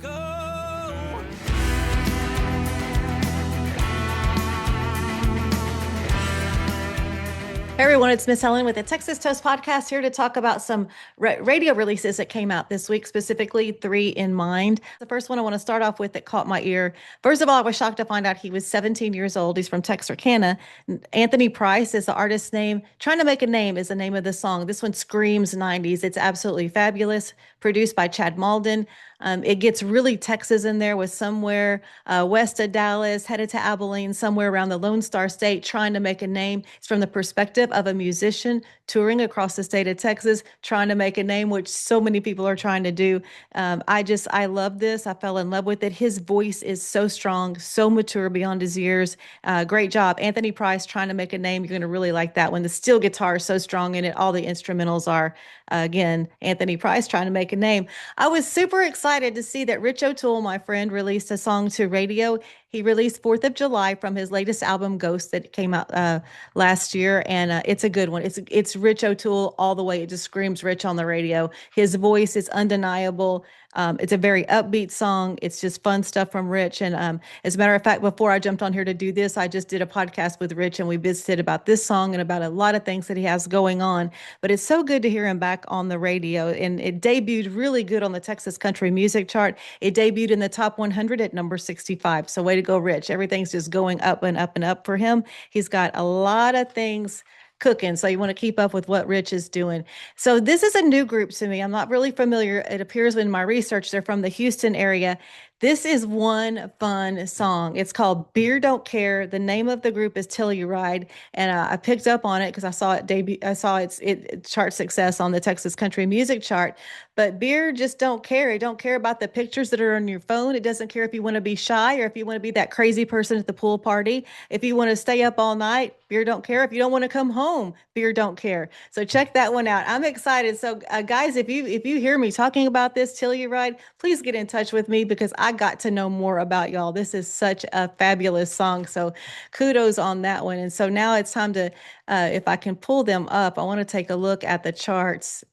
Go. Hey everyone, it's Miss Helen with the Texas Toast Podcast here to talk about some radio releases that came out this week, specifically three in mind. The first one I want to start off with that caught my ear. First of all, I was shocked to find out he was 17 years old. He's from Texarkana. Anthony Price is the artist's name. Trying to Make a Name is the name of the song. This one screams 90s. It's absolutely fabulous. Produced by Chad Malden. It gets really Texas in there with somewhere west of Dallas, headed to Abilene, somewhere around the Lone Star State, trying to make a name. It's from the perspective of a musician touring across the state of Texas, trying to make a name, which so many people are trying to do. I love this. I fell in love with it. His voice is so strong, so mature beyond his years. Great job. Anthony Price, Trying to Make a Name. You're going to really like that one. The steel guitar is so strong in it. All the instrumentals are, again, Anthony Price, Trying to Make a Name. I was super excited to see that Rich O'Toole, my friend, released a song to radio. He released 4th of July from his latest album, Ghost, that came out last year, and it's a good one. It's Rich O'Toole all the way. It just screams Rich on the radio. His voice is undeniable. It's a very upbeat song. It's just fun stuff from Rich. And as a matter of fact, before I jumped on here to do this, I just did a podcast with Rich and we visited about this song and about a lot of things that he has going on. But it's so good to hear him back on the radio. And it debuted really good on the Texas Country Music Chart. It debuted in the top 100 at number 65. So way to go, Rich. Everything's just going up and up and up for him. He's got a lot of things cooking. So you want to keep up with what Rich is doing. So this is a new group to me. I'm not really familiar. It appears in my research they're from the Houston area. This is one fun song. It's called Beer Don't Care. The name of the group is Telluride, and I picked up on it because I saw it debut. I saw it chart success on the Texas Country Music Chart. But beer just don't care. It don't care about the pictures that are on your phone. It doesn't care if you want to be shy or if you want to be that crazy person at the pool party. If you want to stay up all night, beer don't care. If you don't want to come home, beer don't care. So check that one out. I'm excited. So guys, if you hear me talking about this Telluride, please get in touch with me because I got to know more about y'all. This is such a fabulous song. So kudos on that one. And so now it's time to, if I can pull them up, I want to take a look at the charts.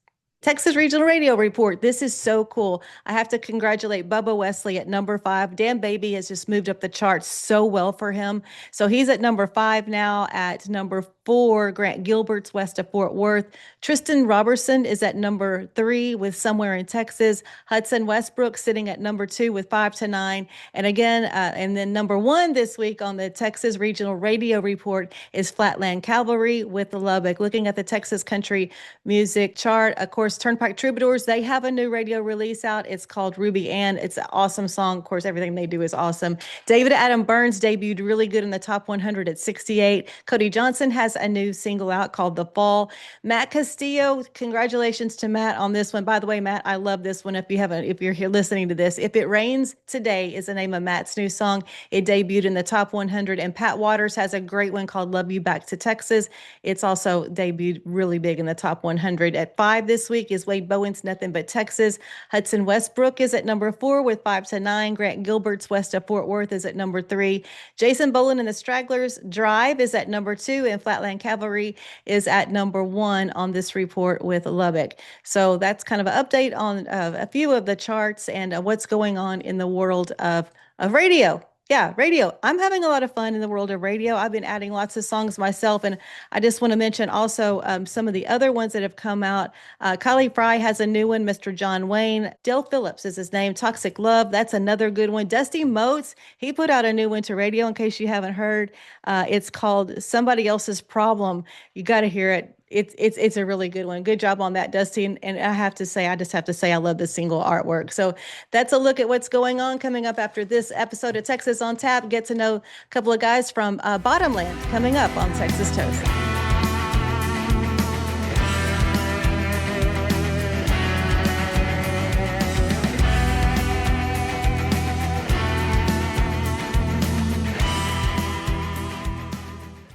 Texas Regional Radio Report. This is so cool. I have to congratulate Bubba Wesley at number 5. Damn Baby has just moved up the charts so well for him. So he's at number 5 now. At number 4, Grant Gilbert's West of Fort Worth. Tristan Robertson is at number 3 with Somewhere in Texas. Hudson Westbrook sitting at number 2 with 5 to 9. And again, and then number 1 this week on the Texas Regional Radio Report is Flatland Cavalry with Lubbock. Looking at the Texas Country Music Chart, of course, Turnpike Troubadours, they have a new radio release out. It's called Ruby Ann. It's an awesome song. Of course, everything they do is awesome. David Adam Burns debuted really good in the top 100 at 68. Cody Johnson has a new single out called The Fall. Matt Castillo, congratulations to Matt on this one. By the way, Matt, I love this one. If you're here listening to this, If It Rains Today is the name of Matt's new song. It debuted in the top 100. And Pat Waters has a great one called Love You Back to Texas. It's also debuted really big in the top 100. At 5 this week is Wade Bowen's Nothing But Texas. Hudson Westbrook is at number 4 with 5 to 9. Grant Gilbert's West of Fort Worth is at number 3. Jason Boland and the Stragglers Drive is at number 2, and Flatland Cavalry is at number 1 on this report with Lubbock. So that's kind of an update on a few of the charts and what's going on in the world of radio. Yeah, radio. I'm having a lot of fun in the world of radio. I've been adding lots of songs myself, and I just want to mention also some of the other ones that have come out. Kylie Fry has a new one, Mr. John Wayne. Dale Phillips is his name, Toxic Love. That's another good one. Dusty Motes, he put out a new one to radio in case you haven't heard. It's called Somebody Else's Problem. You got to hear it. It's a really good one. Good job on that, Dusty. And I have to say, I love the single artwork. So that's a look at what's going on coming up after this episode of Texas on Tap. Get to know a couple of guys from Bottomland coming up on Texas Toast.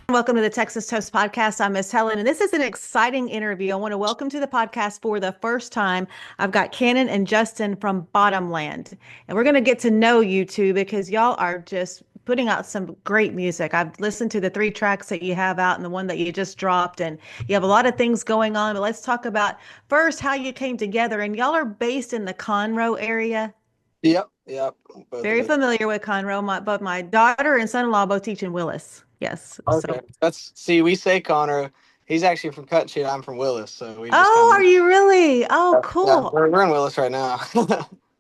Welcome to the Texas Toast Podcast. I'm Miss Helen, and this is an exciting interview. I want to welcome to the podcast for the first time. I've got Cannon and Justin from Bottomland, and we're going to get to know you two because y'all are just putting out some great music. I've listened to the 3 tracks that you have out and the one that you just dropped, and you have a lot of things going on. But let's talk about first how you came together. And y'all are based in the Conroe area. Yep, both of Very us. familiar with Conroe. Both my daughter and son-in-law both teach in Willis. Yes. Okay, So, we say Conroe. He's actually from Cut Shit. I'm from Willis, so we just oh, kind are of you really? Oh, yeah, cool. we're in Willis right now.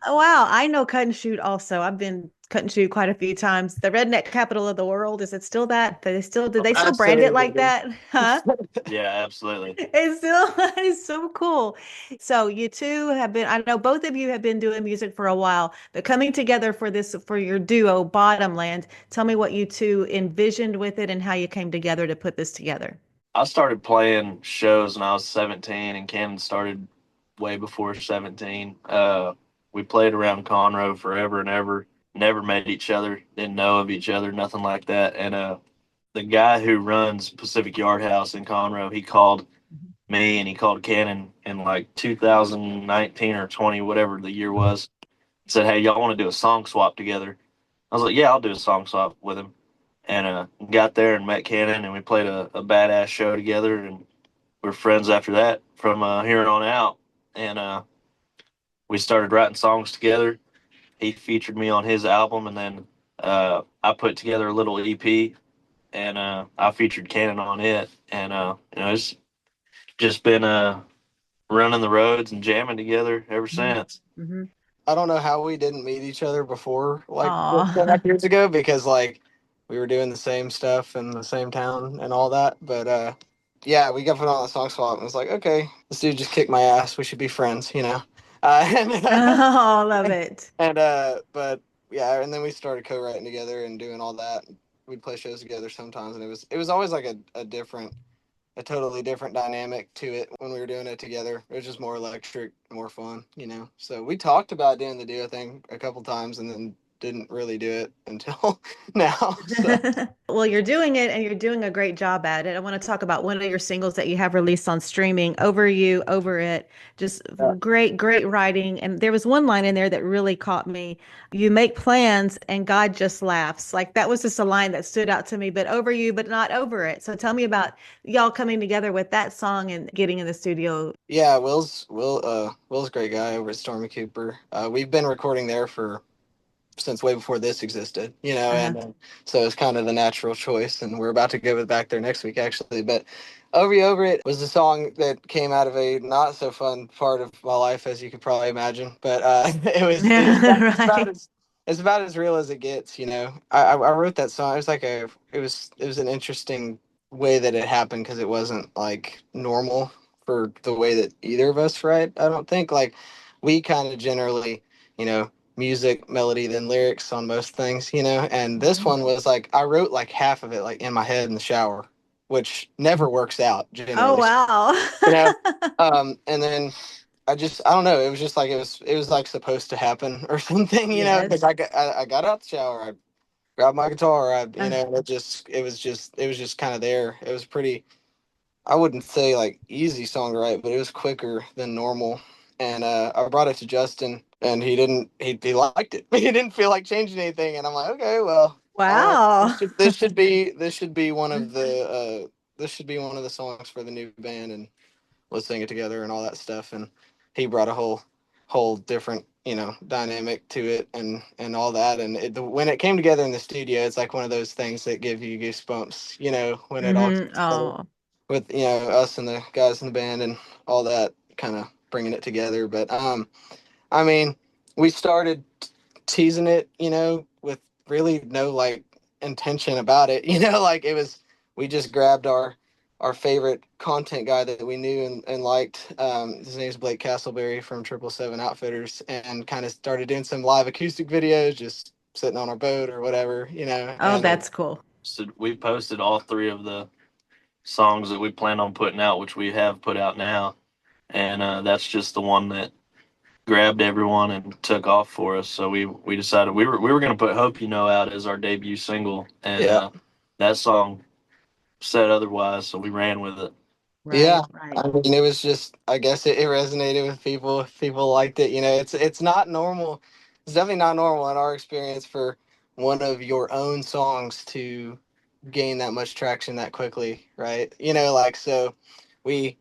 Oh, wow. I know cut and shoot also. I've been cut and shoot quite a few times. The redneck capital of the world. Is it still that? Do they still brand it like Absolutely. that? Huh? Yeah, absolutely. It's still it's so cool. So you two have been, I know both of you have been doing music for a while, but coming together for this for your duo, Bottomland. Tell me what you two envisioned with it and how you came together to put this together. I started playing shows when I was 17, and Cannon started way before 17. We played around Conroe forever and ever. Never met each other, didn't know of each other, nothing like that. And the guy who runs Pacific Yard House in Conroe, he called me and he called Cannon in like 2019 or 20, whatever the year was. Said, "Hey, y'all want to do a song swap together?" I was like, "Yeah, I'll do a song swap with him." And got there and met Cannon, and we played a badass show together, and we're friends after that from here on out. And we started writing songs together. He featured me on his album, and then I put together a little EP, and I featured Cannon on it. And it's just been running the roads and jamming together ever since. Mm-hmm. I don't know how we didn't meet each other before, like Aw. 4.5 years ago, because like we were doing the same stuff in the same town and all that. But yeah, we got put on a song swap and was like, okay, this dude just kicked my ass. We should be friends, you know. And Oh, love it. but yeah, and then we started co-writing together and doing all that. We'd play shows together sometimes, and it was always like a totally different dynamic to it when we were doing it together. It was just more electric, more fun, you know. So we talked about doing the duo thing a couple times, and then didn't really do it until now. So Well, you're doing it and you're doing a great job at it. I want to talk about one of your singles that you have released on streaming, Over You, Over It. Just yeah, great, great writing. And there was one line in there that really caught me. You make plans and God just laughs. Like that was just a line that stood out to me, but over you, but not over it. So tell me about y'all coming together with that song and getting in the studio. yeah. Will's a great guy over at Stormy Cooper. We've been recording there for since way before this existed, you know, Uh-huh. and so it's kind of the natural choice. And we're about to go back there next week, actually. But Over You Over It was a song that came out of a not so fun part of my life, as you could probably imagine. But Right. it's about as real as it gets, you know. I wrote that song. It was like it was an interesting way that it happened because it wasn't like normal for the way that either of us write. I don't think like we kind of generally, you know, music, melody, than lyrics on most things, you know. And this Mhm. one was like I wrote like half of it like in my head in the shower, which never works out Oh, generally, you know. wow. And then I don't know, it was just like it was like supposed to happen or something, you know, because Yes. I got out the shower, I grabbed my guitar, you Uh, know, it was just kind of there. It was pretty, I wouldn't say like easy song to write, but it was quicker than normal. And I brought it to Justin, and he liked it. He didn't feel like changing anything, and I'm like, okay, well, all right, wow. this should be one of the this should be one of the songs for the new band, and let's sing it together and all that stuff. And he brought a whole different, you know, dynamic to it and all that. And when it came together in the studio, it's like one of those things that give you goosebumps, you know, when it all Hmm. comes together Oh. with, you know, us and the guys in the band and all that, kind of bringing it together. But I mean, we started teasing it, you know, with really no like intention about it. You know, like it was, we just grabbed our favorite content guy that we knew and liked. His name's Blake Castleberry from 777 Outfitters, and kind of started doing some live acoustic videos, just sitting on our boat or whatever, you know. Oh, And that's cool. So we posted all three of the songs that we plan on putting out, which we have put out now, and that's just the one that grabbed everyone and took off for us. So we decided we were going to put "Hope You Know" out as our debut single, and yeah, that song said otherwise, so we ran with it. yeah. Right, right. I mean, it was just, I guess it resonated with people. People liked it. You know, it's not normal. It's definitely not normal in our experience for one of your own songs to gain that much traction that quickly, right? You know, like so we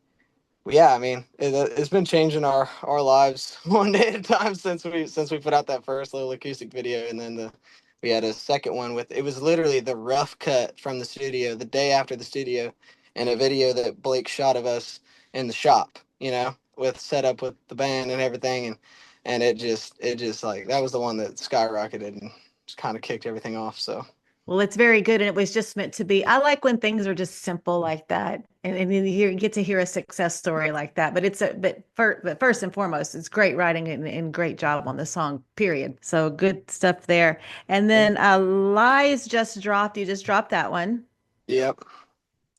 Yeah, I mean, it's been changing our lives one day at a time since we put out that first little acoustic video, and then we had a second one with it was literally the rough cut from the studio the day after the studio, and a video that Blake shot of us in the shop, with setup with the band and everything, and it just like that was the one that skyrocketed and just kind of kicked everything off. So Well, it's very good, and it was just meant to be. I like when things are just simple like that, and then you get to hear a success story like that. But but first and foremost, it's great writing and great job on the song. Period. So good stuff there. And then Lies just dropped. You just dropped that one. yep.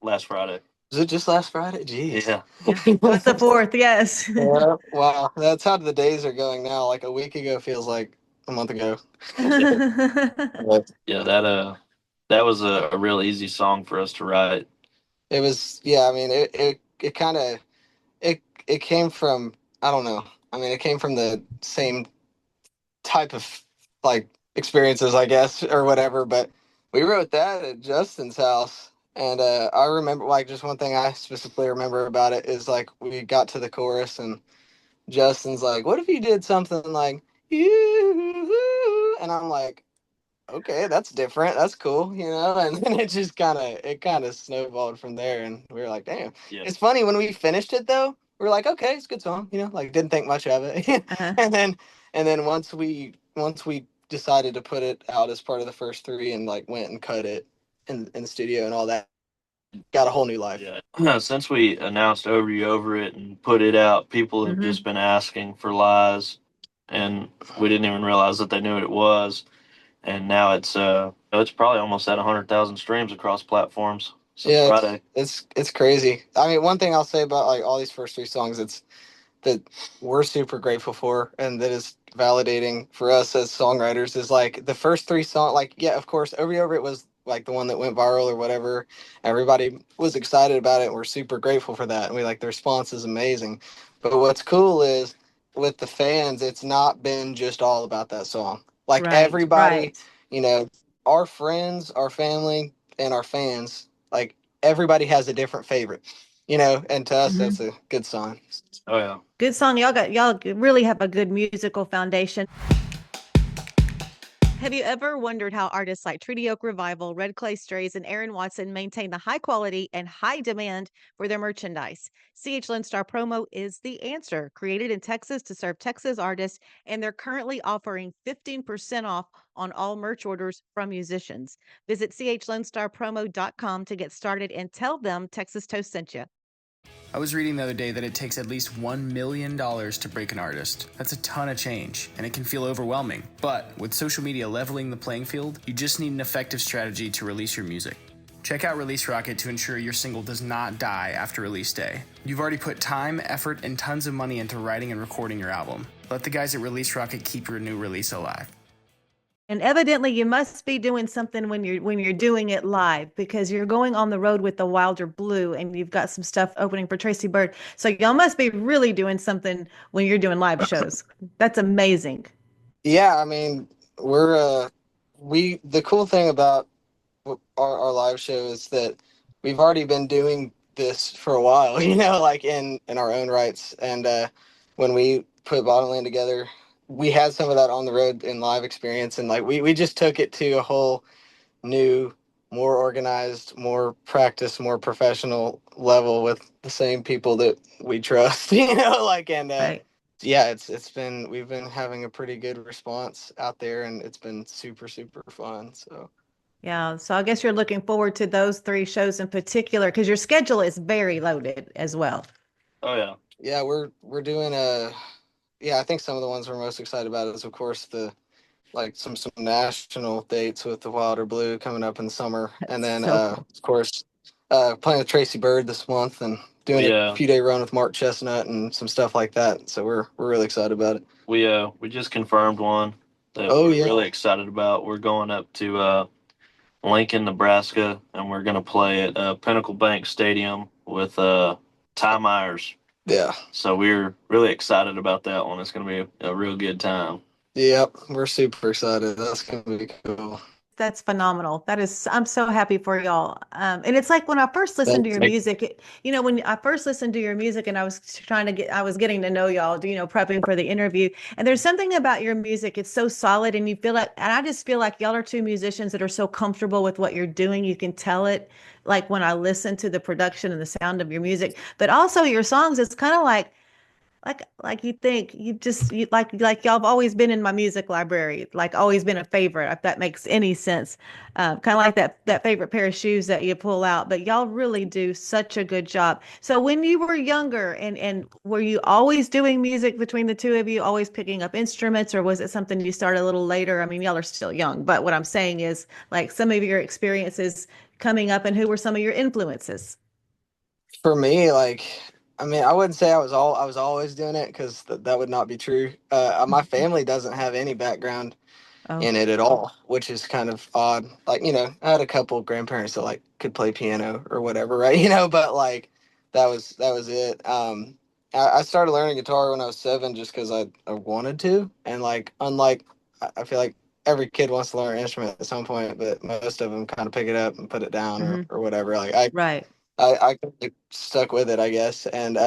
Last Friday. Was it just last Friday? Jeez. Yeah. Yeah, it was the fourth. Yes. Yeah, wow, that's how the days are going now. Like a week ago feels like a month ago. But Yeah, that was a real easy song for us to write. it was, yeah. I mean, it kind of it came from I don't know. I mean, it came from the same type of like experiences, I guess, or whatever. But we wrote that at Justin's house, and I remember like just one thing I specifically remember about it is like we got to the chorus and Justin's like, "What if you did something like you?" And I'm like, "Okay, that's different. That's cool, you know." And then it kind of snowballed from there, and we were like, "Damn." Yeah. It's funny when we finished it though. We are like, "Okay, it's a good song," like didn't think much of it. Uh-huh. and then once we decided to put it out as part of the first three and like went and cut it in the studio and all that, got a whole new life. Yeah. Since we announced Over You Over It and put it out, people have Mhm. just been asking for Lies, and we didn't even realize that they knew what it was. And now it's probably almost at 100,000 streams across platforms since Yeah, it's Friday. it's it's crazy. I mean, one thing I'll say about like all these first three songs, it's that we're super grateful for and that is validating for us as songwriters is like the first three songs, like yeah, of course Over You Over It was like the one that went viral or whatever. Everybody was excited about it and we're super grateful for that, and we like the response is amazing. But what's cool is with the fans it's not been just all about that song. Like Right. everybody, Right. you know our friends, our family, and our fans, like everybody has a different favorite, and to us Mhm. that's a good sign. Oh yeah. Good song. Y'all really have a good musical foundation. Have you ever wondered how artists like Treaty Oak Revival, Red Clay Strays, and Aaron Watson maintain the high quality and high demand for their merchandise? CH Lone Star Promo is the answer. Created in Texas to serve Texas artists, and they're currently offering 15% off on all merch orders from musicians. Visit chlonestarpromo.com to get started and tell them Texas Toast sent you. I was reading the other day that it takes at least $1 million to break an artist. That's a ton of change, and it can feel overwhelming. But with social media leveling the playing field, you just need an effective strategy to release your music. Check out Release Rocket to ensure your single does not die after release day. You've already put time, effort, and tons of money into writing and recording your album. Let the guys at Release Rocket keep your new release alive. And evidently you must be doing something when you're doing it live, because you're going on the road with the Wilder Blue and you've got some stuff opening for Tracy Bird. So y'all must be really doing something when you're doing live shows. That's amazing. Yeah, I mean, we're the cool thing about our live show is that we've already been doing this for a while, like in our own rights. And when we put Bottomland together, we had some of that on the road in live experience, and like we just took it to a whole new, more organized, more practiced, more professional level with the same people that we trust, like and Right. yeah, we've been having a pretty good response out there, and it's been super super fun. So Yeah. So I guess you're looking forward to those three shows in particular because your schedule is very loaded as well. Oh yeah. yeah, we're doing yeah, I think some of the ones we're most excited about is of course the like some national dates with the Wilder Blue coming up in the summer, and then So cool. of course playing with Tracy Bird this month and doing a Yeah. few day run with Mark Chestnut and some stuff like that. So we're really excited about it. We just confirmed one that Oh we're yeah, really excited about. We're going up to Lincoln, Nebraska, and we're going to play at Pinnacle Bank Stadium with Ty Myers. yeah, So we're really excited about that one. It's going to be a real good time. yep. We're super excited. That's gonna be cool. that's phenomenal. I'm so happy for y'all. And it's like when I first listened to your music, when I first listened to your music and I was getting to know y'all, prepping for the interview. And there's something about your music. It's so solid and and I just feel like y'all are two musicians that are so comfortable with what you're doing. You can tell it like when I listen to the production and the sound of your music, but also your songs, it's kind of like you think like y'all have always been in my music library, like always been a favorite, if that makes any sense. Kind of like that favorite pair of shoes that you pull out, but y'all really do such a good job. So when you were younger, and were you always doing music between the two of you, always picking up instruments, or was it something you started a little later? I mean, y'all are still young, but what I'm saying is like some of your experiences coming up, and who were some of your influences? For me, like, I mean, I wouldn't say I was always doing it, because that would not be true. My family doesn't have any background Oh. in it at all, which is kind of odd. Like, I had a couple grandparents that like could play piano or whatever, right? But like that was it. I started learning guitar when I was 7, just because I wanted to, and like unlike I feel like every kid wants to learn an instrument at some point, but most of them kind of pick it up and put it down, Hmm. or whatever. Like I Right. I, I stuck with it, I guess, and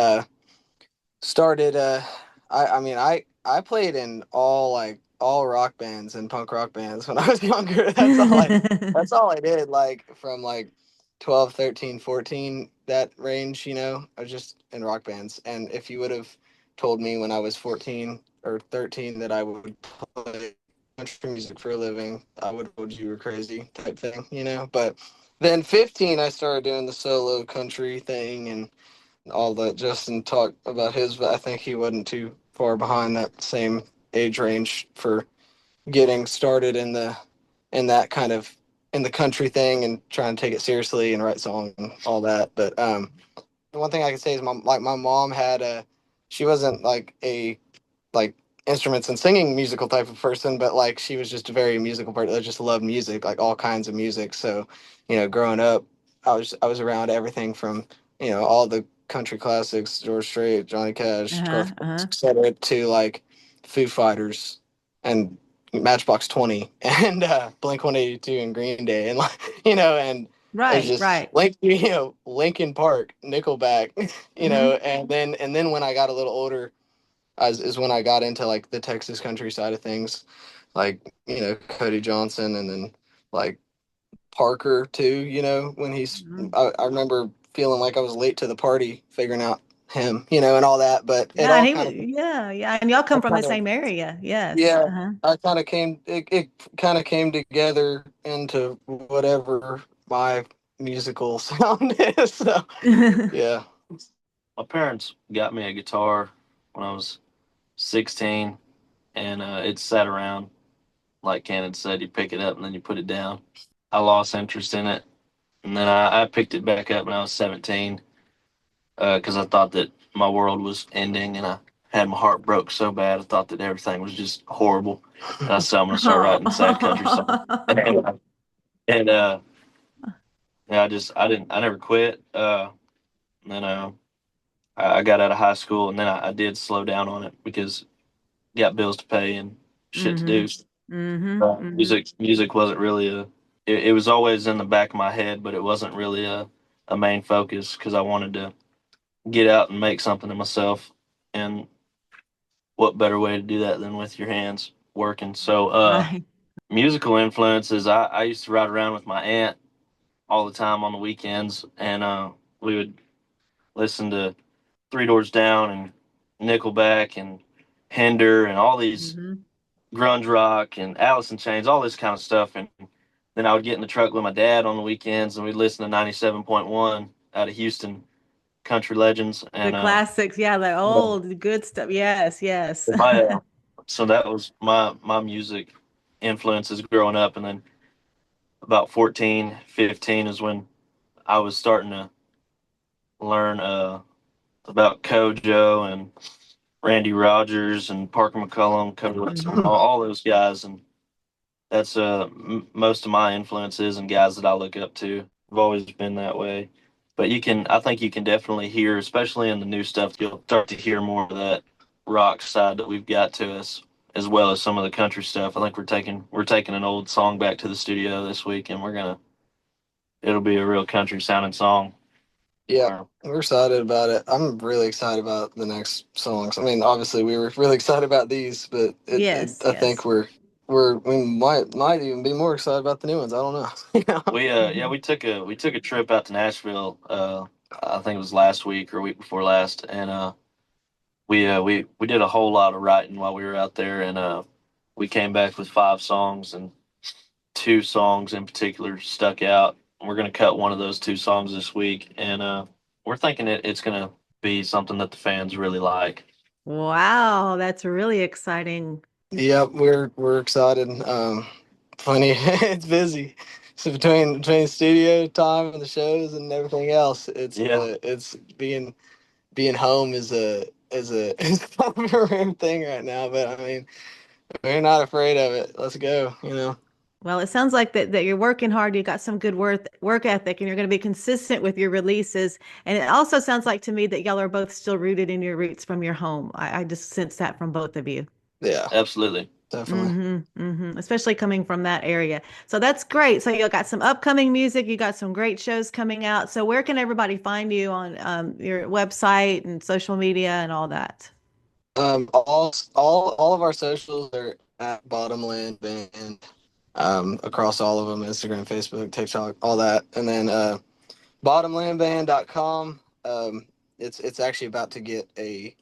started I mean I played in all rock bands and punk rock bands when I was younger. That's all I did, like from like 12, 13, 14, that range. I was just in rock bands. And if you would have told me when I was 14 or 13 that I would play country music for a living, I would have told you were crazy, type thing. But then 15, I started doing the solo country thing, and all that. Justin talked about his, but I think he wasn't too far behind that same age range for getting started in that kind of in the country thing, and trying to take it seriously and write songs and all that. But the one thing I can say is my mom had she wasn't like a like instruments and singing musical type of person, but like she was just a very musical person that just loved music, like all kinds of music. So, growing up, I was around everything from, all the country classics, George Strait, Johnny Cash, Uh-huh. Uh-huh. Garfunkel, etc., to like Foo Fighters and Matchbox 20 and Blink 182 and Green Day, and like, and it's Right, just right. Linkin Park, Nickelback, Hmm. and then when I got a little older, is when I got into like the Texas country side of things, like, Cody Johnson, and then like Parker too, when Hmm. I remember feeling like I was late to the party figuring out him, and all that, but it Yeah, and all he was, kind of, yeah, yeah. And y'all I come from the kind of, same area. Yes. yeah, Uh-huh. I kind of it kind of came together into whatever my musical sound is. So, yeah. My parents got me a guitar when I was 16, and it sat around. Like Cannon said, you pick it up and then you put it down. I lost interest in it, and then I picked it back up when I was 17, because I thought that my world was ending, and I had my heart broke so bad. I thought that everything was just horrible. And I said, I'm going to start writing sad country songs. Oh. And yeah, I never quit. And then I got out of high school, and then I did slow down on it because got bills to pay and shit to Mm-hmm. do. Mm-hmm. Mm-hmm. Music wasn't really it was always in the back of my head, but it wasn't really a main focus because I wanted to get out and make something of myself. And what better way to do that than with your hands working? So, Right. musical influences, I used to ride around with my aunt all the time on the weekends, and we would listen to Three Doors Down and Nickelback and Hinder and all these Mm-hmm. grunge rock and Alice in Chains, all this kind of stuff. And then I would get in the truck with my dad on the weekends, and we'd listen to 97.1 out of Houston Country Legends. The And classics. Yeah, the old good stuff. Yes, yes. my so that was my music influences growing up. And then about 14, 15 is when I was starting to learn about Kojo and Randy Rogers and Parker McCullum, Cody Wilson, Hmm. all those guys. And that's most of my influences and guys that I look up to. I've always been that way. But I think you can definitely hear, especially in the new stuff, you'll start to hear more of that rock side that we've got to us. as well as some of the country stuff. I think we're taking an old song back to the studio this week, and it'll be a real country sounding song. Yeah, we're excited about it. I'm really excited about the next songs. I mean, obviously we were really excited about these, but Yes, I think yes. we might even be more excited about the new ones. I don't know. You know? We took a trip out to Nashville. I think it was last week or week before last, and we did a whole lot of writing while we were out there, and we came back with 5 songs, and 2 songs in particular stuck out. We're going to cut one of those 2 songs this week, and we're thinking it's going to be something that the fans really like. Wow, that's really exciting. Yep, we're excited. Funny, it's busy. So between studio time and the shows and everything else, it's being home is is kind of a rare thing right now. But I mean, we're not afraid of it. Let's go. You know. Well, it sounds like that you're working hard. You got some good work ethic, and you're going to be consistent with your releases. And it also sounds like to me that y'all are both still rooted in your roots from your home. I just sense that from both of you. Yeah, Absolutely. definitely. Especially coming from that area. So that's great. So you got some upcoming music. You got some great shows coming out. So where can everybody find you on your website and social media and all that? All of our socials are at Bottomland Band. Across all of them: Instagram, Facebook, TikTok, all that. And then bottomlandband.com. It's actually about to get a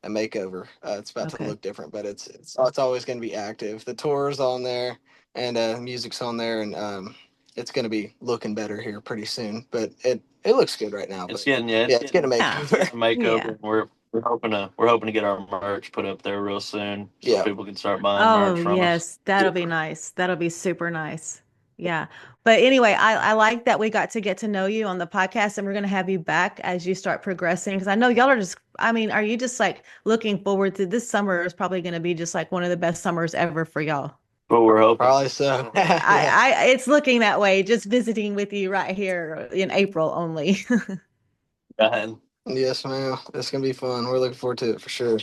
makeover. It's about to Okay. look different, but it's always going to be active. The tour's on there, and music's on there, and it's going to be looking better here pretty soon. But it looks good right now. It's But getting yeah, yeah, it's it's getting a Yeah. getting a makeover. makeover. Yeah. We're hoping to get our merch put up there real soon, so Yeah. people can start buying Oh, merch from us. yes, that'll be nice. That'll be super nice. Yeah. But anyway, I like that we got to get to know you on the podcast, and we're going to have you back as you start progressing. Because I know y'all are just, I mean, are you just like looking forward to this summer is probably going to be just like one of the best summers ever for y'all? But we're hoping. Probably so. Yeah. It's looking that way, just visiting with you right here in April only. And Yes, ma'am. It's gonna be fun. We're looking forward to it for sure.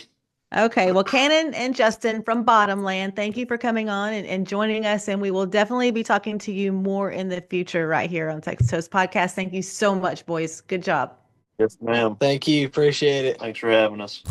Okay, well, Cannon and Justin from Bottomland, thank you for coming on and joining us. And we will definitely be talking to you more in the future right here on Texas Toast Podcast. Thank you so much, boys. Good job. yes, ma'am. Thank you. Appreciate it. Thanks for having us.